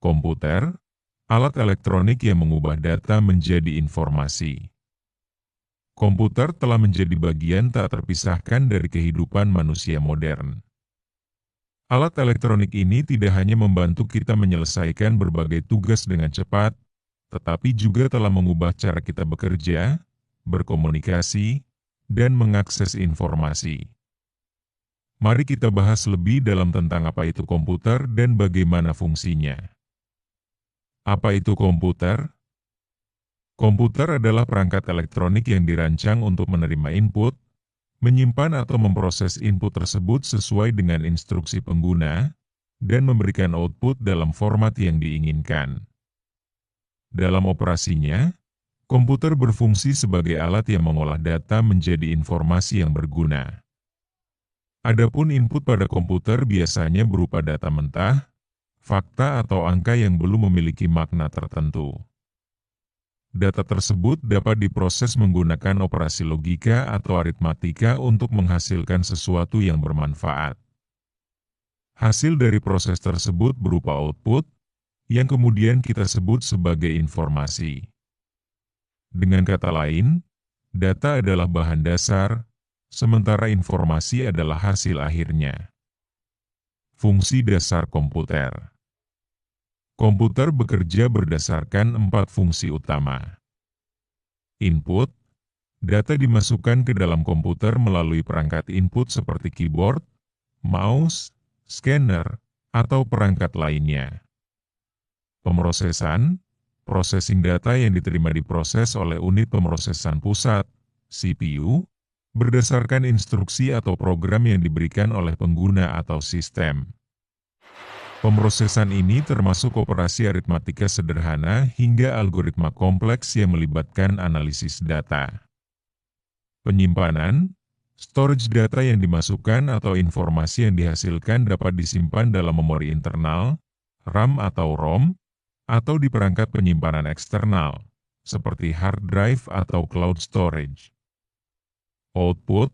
Komputer, alat elektronik yang mengubah data menjadi informasi. Komputer telah menjadi bagian tak terpisahkan dari kehidupan manusia modern. Alat elektronik ini tidak hanya membantu kita menyelesaikan berbagai tugas dengan cepat, tetapi juga telah mengubah cara kita bekerja, berkomunikasi, dan mengakses informasi. Mari kita bahas lebih dalam tentang apa itu komputer dan bagaimana fungsinya. Apa itu komputer? Komputer adalah perangkat elektronik yang dirancang untuk menerima input, menyimpan atau memproses input tersebut sesuai dengan instruksi pengguna, dan memberikan output dalam format yang diinginkan. Dalam operasinya, komputer berfungsi sebagai alat yang mengolah data menjadi informasi yang berguna. Adapun input pada komputer biasanya berupa data mentah, fakta atau angka yang belum memiliki makna tertentu. Data tersebut dapat diproses menggunakan operasi logika atau aritmatika untuk menghasilkan sesuatu yang bermanfaat. Hasil dari proses tersebut berupa output, yang kemudian kita sebut sebagai informasi. Dengan kata lain, data adalah bahan dasar, sementara informasi adalah hasil akhirnya. Fungsi dasar komputer. Komputer bekerja berdasarkan 4 fungsi utama. Input, data dimasukkan ke dalam komputer melalui perangkat input seperti keyboard, mouse, scanner, atau perangkat lainnya. Pemrosesan, processing data yang diterima diproses oleh unit pemrosesan pusat, CPU, berdasarkan instruksi atau program yang diberikan oleh pengguna atau sistem. Pemrosesan ini termasuk operasi aritmatika sederhana hingga algoritma kompleks yang melibatkan analisis data. Penyimpanan, storage data yang dimasukkan atau informasi yang dihasilkan dapat disimpan dalam memori internal, RAM atau ROM, atau di perangkat penyimpanan eksternal, seperti hard drive atau cloud storage. Output,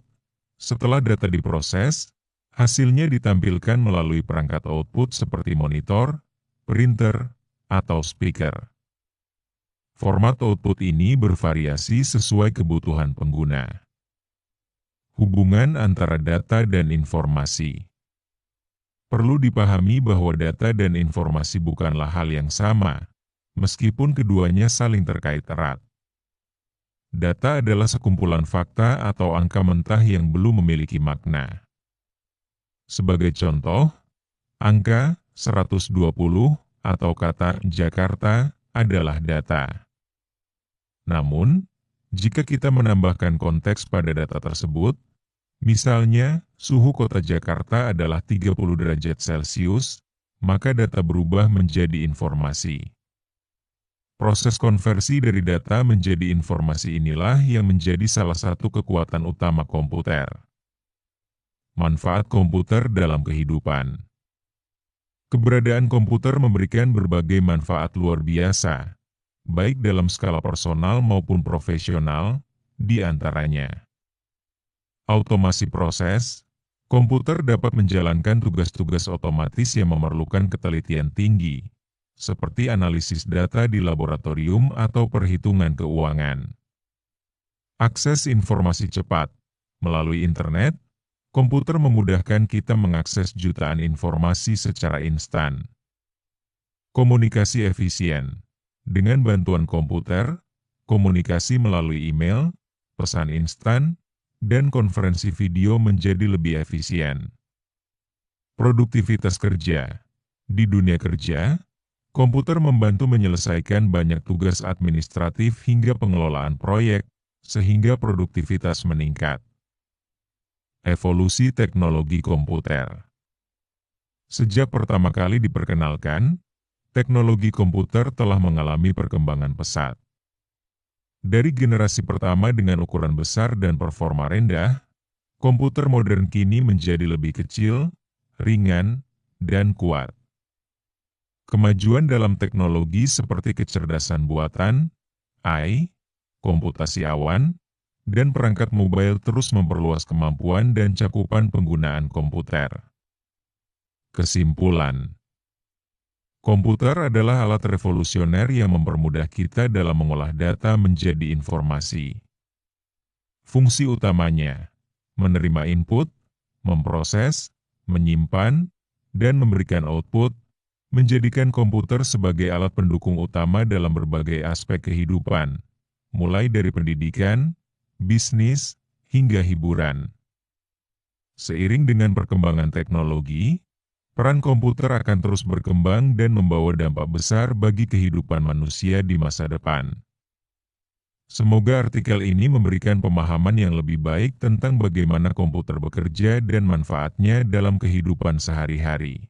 setelah data diproses, hasilnya ditampilkan melalui perangkat output seperti monitor, printer, atau speaker. Format output ini bervariasi sesuai kebutuhan pengguna. Hubungan antara data dan informasi. Perlu dipahami bahwa data dan informasi bukanlah hal yang sama, meskipun keduanya saling terkait erat. Data adalah sekumpulan fakta atau angka mentah yang belum memiliki makna. Sebagai contoh, angka 120 atau kata Jakarta adalah data. Namun, jika kita menambahkan konteks pada data tersebut, misalnya suhu kota Jakarta adalah 30 derajat Celcius, maka data berubah menjadi informasi. Proses konversi dari data menjadi informasi inilah yang menjadi salah satu kekuatan utama komputer. Manfaat komputer dalam kehidupan. Keberadaan komputer memberikan berbagai manfaat luar biasa, baik dalam skala personal maupun profesional, di antaranya. Automasi proses, komputer dapat menjalankan tugas-tugas otomatis yang memerlukan ketelitian tinggi, seperti analisis data di laboratorium atau perhitungan keuangan. Akses informasi cepat. Melalui internet, komputer memudahkan kita mengakses jutaan informasi secara instan. Komunikasi efisien. Dengan bantuan komputer, komunikasi melalui email, pesan instan, dan konferensi video menjadi lebih efisien. Produktivitas kerja. Di dunia kerja, komputer membantu menyelesaikan banyak tugas administratif hingga pengelolaan proyek, sehingga produktivitas meningkat. Evolusi teknologi komputer. Sejak pertama kali diperkenalkan, teknologi komputer telah mengalami perkembangan pesat. Dari generasi pertama dengan ukuran besar dan performa rendah, komputer modern kini menjadi lebih kecil, ringan, dan kuat. Kemajuan dalam teknologi seperti kecerdasan buatan, AI, komputasi awan, dan perangkat mobile terus memperluas kemampuan dan cakupan penggunaan komputer. Kesimpulan. Komputer adalah alat revolusioner yang mempermudah kita dalam mengolah data menjadi informasi. Fungsi utamanya: menerima input, memproses, menyimpan, dan memberikan output, menjadikan komputer sebagai alat pendukung utama dalam berbagai aspek kehidupan, mulai dari pendidikan, bisnis, hingga hiburan. Seiring dengan perkembangan teknologi, peran komputer akan terus berkembang dan membawa dampak besar bagi kehidupan manusia di masa depan. Semoga artikel ini memberikan pemahaman yang lebih baik tentang bagaimana komputer bekerja dan manfaatnya dalam kehidupan sehari-hari.